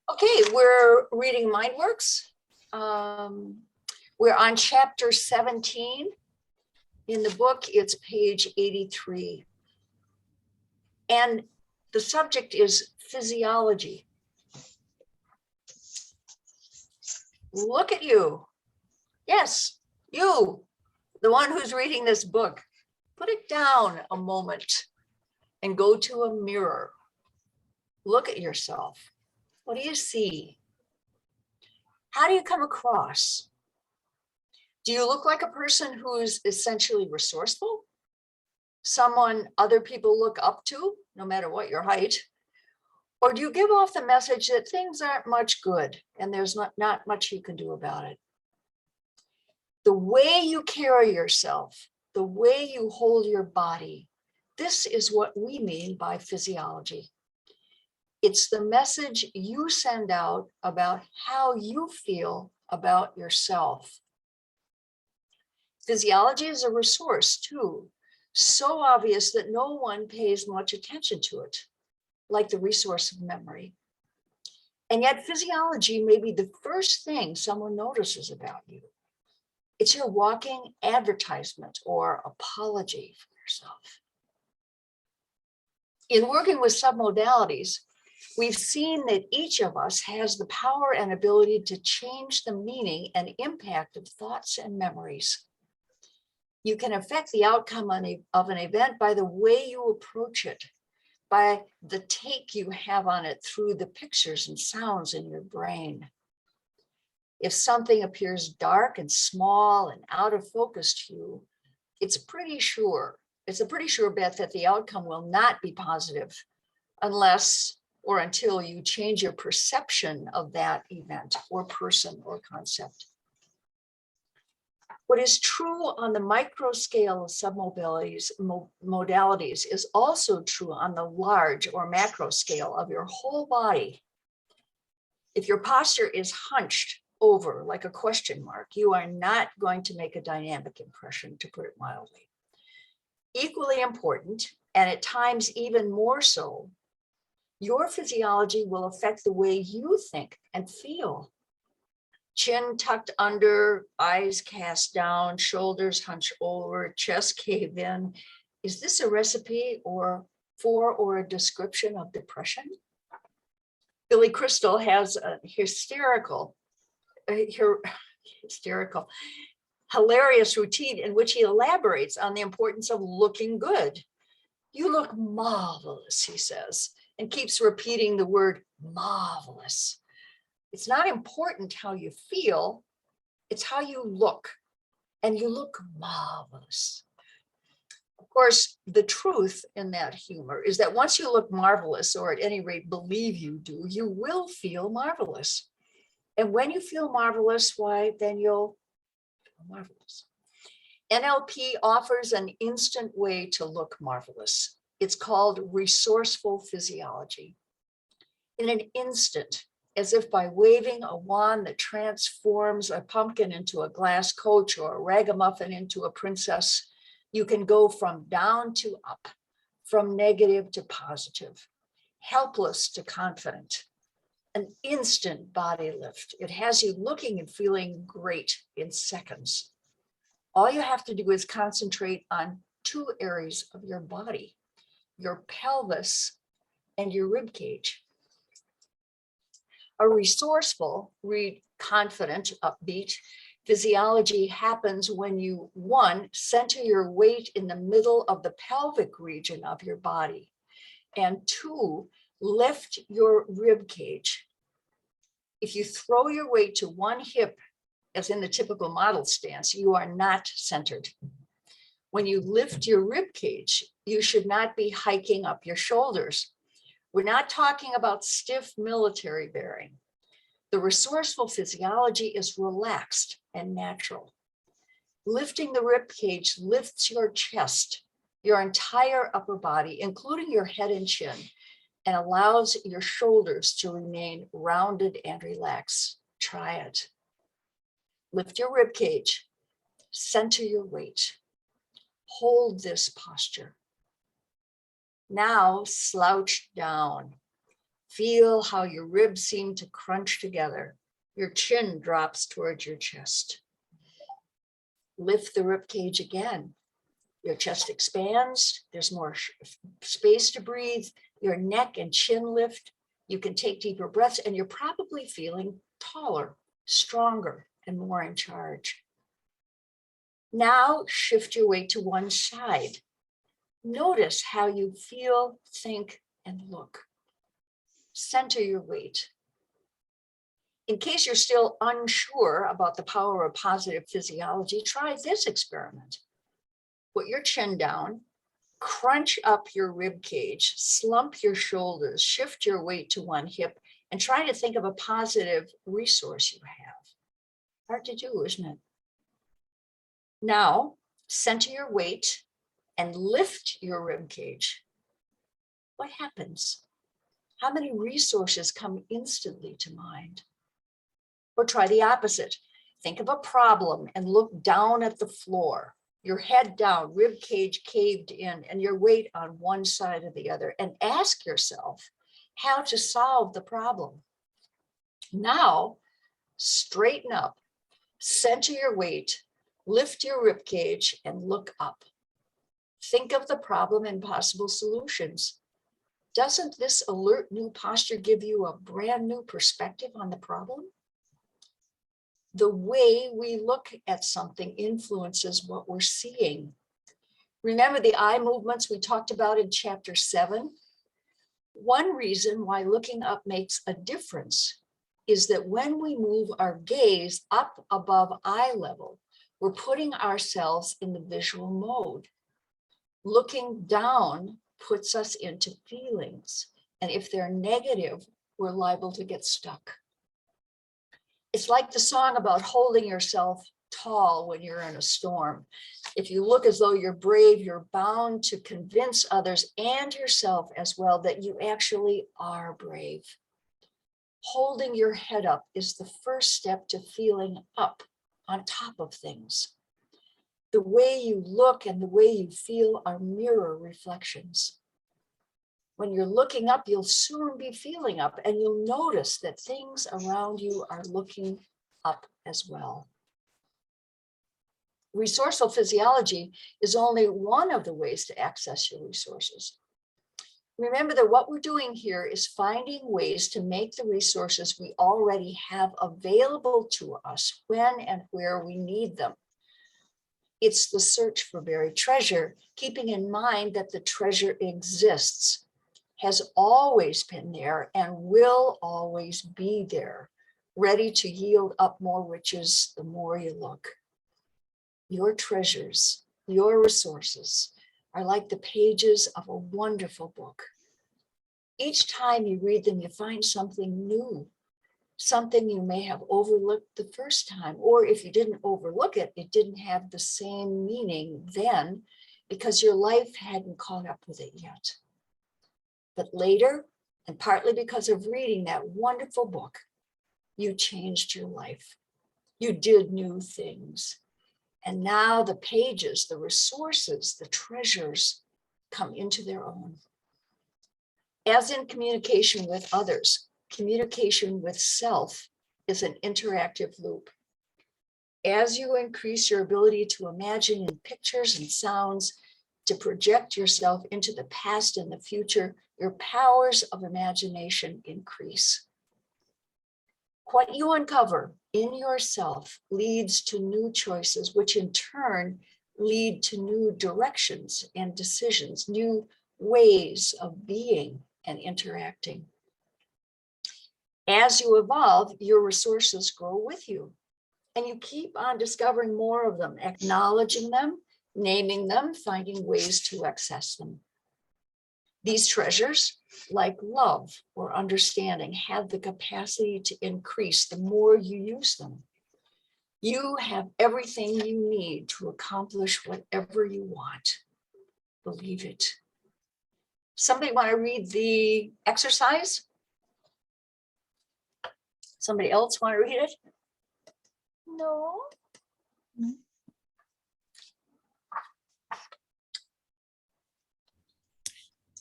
Okay, we're reading MindWorks. We're on chapter 17. In the book, it's page 83. And the subject is physiology. Look at you. Yes, you, the one who's reading this book. Put it down a moment and go to a mirror. Look at yourself. What do you see? How do you come across? Do you look like a person who is essentially resourceful? Someone other people look up to, no matter what your height? Or do you give off the message that things aren't much good and there's not much you can do about it? The way you carry yourself, the way you hold your body, this is what we mean by physiology. It's the message you send out about how you feel about yourself. Physiology is a resource too, so obvious that no one pays much attention to it, like the resource of memory. And yet physiology may be the first thing someone notices about you. It's your walking advertisement or apology for yourself. In working with submodalities, we've seen that each of us has the power and ability to change the meaning and impact of thoughts and memories. You can affect the outcome of an event by the way you approach it, by the take you have on it through the pictures and sounds in your brain. If something appears dark and small and out of focus to you, it's a pretty sure bet that the outcome will not be positive unless or until you change your perception of that event or person or concept. What is true on the micro scale of submodalities is also true on the large or macro scale of your whole body. If your posture is hunched over like a question mark, you are not going to make a dynamic impression, to put it mildly. Equally important, and at times even more so, your physiology will affect the way you think and feel. Chin tucked under, eyes cast down, shoulders hunched over, chest cave in. Is this a recipe or a description of depression? Billy Crystal has a hilarious routine in which he elaborates on the importance of looking good. You look marvelous, he says, and keeps repeating the word marvelous. It's not important how you feel, it's how you look, and you look marvelous. Of course, the truth in that humor is that once you look marvelous, or at any rate believe you do, you will feel marvelous. And when you feel marvelous, why, then you'll feel marvelous. NLP offers an instant way to look marvelous. It's called resourceful physiology. In an instant, as if by waving a wand that transforms a pumpkin into a glass coach or a ragamuffin into a princess, you can go from down to up, from negative to positive, helpless to confident. An instant body lift. It has you looking and feeling great in seconds. All you have to do is concentrate on two areas of your body, your pelvis and your rib cage. A resourceful, confident, upbeat physiology happens when you, one, center your weight in the middle of the pelvic region of your body, and two, lift your rib cage. If you throw your weight to one hip, as in the typical model stance, you are not centered. When you lift your rib cage, you should not be hiking up your shoulders. We're not talking about stiff military bearing. The resourceful physiology is relaxed and natural. Lifting the rib cage lifts your chest, your entire upper body, including your head and chin, and allows your shoulders to remain rounded and relaxed. Try it. Lift your rib cage, center your weight. Hold this posture. Now slouch down. Feel how your ribs seem to crunch together. Your chin drops towards your chest. Lift the rib cage again. Your chest expands. There's more space to breathe. Your neck and chin lift. You can take deeper breaths, and you're probably feeling taller, stronger, and more in charge. Now shift your weight to one side. Notice how you feel, think, and look. Center your weight. In case you're still unsure about the power of positive physiology, try this experiment. Put your chin down, crunch up your rib cage, slump your shoulders, shift your weight to one hip, and try to think of a positive resource you have. Hard to do, isn't it? Now, center your weight and lift your rib cage. What happens? How many resources come instantly to mind? Or try the opposite. Think of a problem and look down at the floor. Your head down, rib cage caved in, and your weight on one side or the other. And ask yourself how to solve the problem. Now, straighten up, center your weight, lift your rib cage, and look up. Think of the problem and possible solutions. Doesn't this alert new posture give you a brand new perspective on the problem? The way we look at something influences what we're seeing. Remember the eye movements we talked about in chapter 7? One reason why looking up makes a difference is that when we move our gaze up above eye level, we're putting ourselves in the visual mode. Looking down puts us into feelings, and if they're negative, we're liable to get stuck. It's like the song about holding yourself tall when you're in a storm. If you look as though you're brave, you're bound to convince others and yourself as well that you actually are brave. Holding your head up is the first step to feeling up on top of things. The way you look and the way you feel are mirror reflections. When you're looking up, you'll soon be feeling up, and you'll notice that things around you are looking up as well. Resourceful physiology is only one of the ways to access your resources. Remember that what we're doing here is finding ways to make the resources we already have available to us when and where we need them. It's the search for buried treasure, keeping in mind that the treasure exists, has always been there, and will always be there, ready to yield up more riches the more you look. Your treasures, your resources are like the pages of a wonderful book. Each time you read them, you find something new, something you may have overlooked the first time, or if you didn't overlook it, it didn't have the same meaning then because your life hadn't caught up with it yet. But later, and partly because of reading that wonderful book, you changed your life. You did new things. And now the pages, the resources, the treasures come into their own. As in communication with others, communication with self is an interactive loop. As you increase your ability to imagine in pictures and sounds, to project yourself into the past and the future, your powers of imagination increase. What you uncover in yourself leads to new choices, which in turn lead to new directions and decisions, new ways of being and interacting. As you evolve, your resources grow with you, and you keep on discovering more of them, acknowledging them, naming them, finding ways to access them. These treasures, like love or understanding, have the capacity to increase the more you use them. You have everything you need to accomplish whatever you want. Believe it. Somebody want to read the exercise? Somebody else want to read it? No?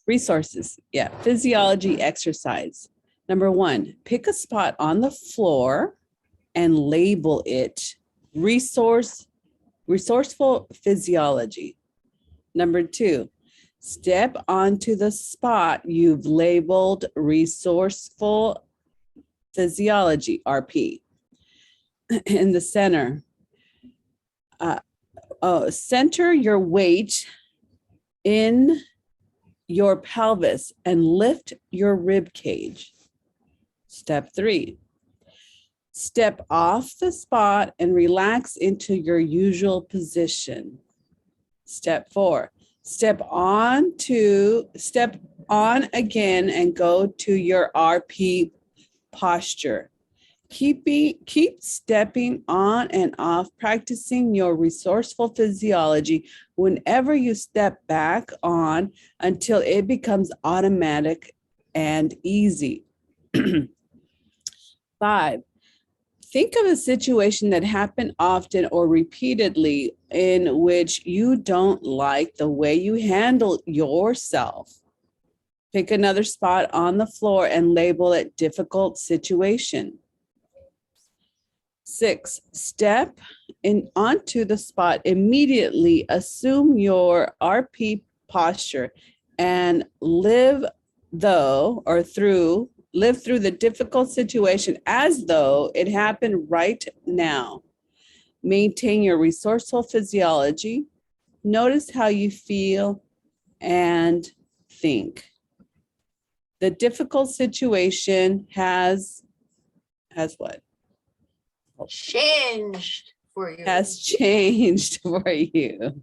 Resources. Yeah. Physiology exercise. Number 1, pick a spot on the floor and label it resourceful physiology. Number 2, step onto the spot you've labeled resourceful physiology, RP. In the center, center your weight in your pelvis and lift your rib cage. Step 3, step off the spot and relax into your usual position. Step 4, step on again and go to your RP posture. Keep stepping on and off, practicing your resourceful physiology whenever you step back on until it becomes automatic and easy. 5, think of a situation that happened often or repeatedly in which you don't like the way you handle yourself. Pick another spot on the floor and label it difficult situation. 6, step onto the spot immediately, assume your RP posture and live through the difficult situation as though it happened right now. Maintain your resourceful physiology. Notice how you feel and think. The difficult situation has what? Changed for you. Has changed for you.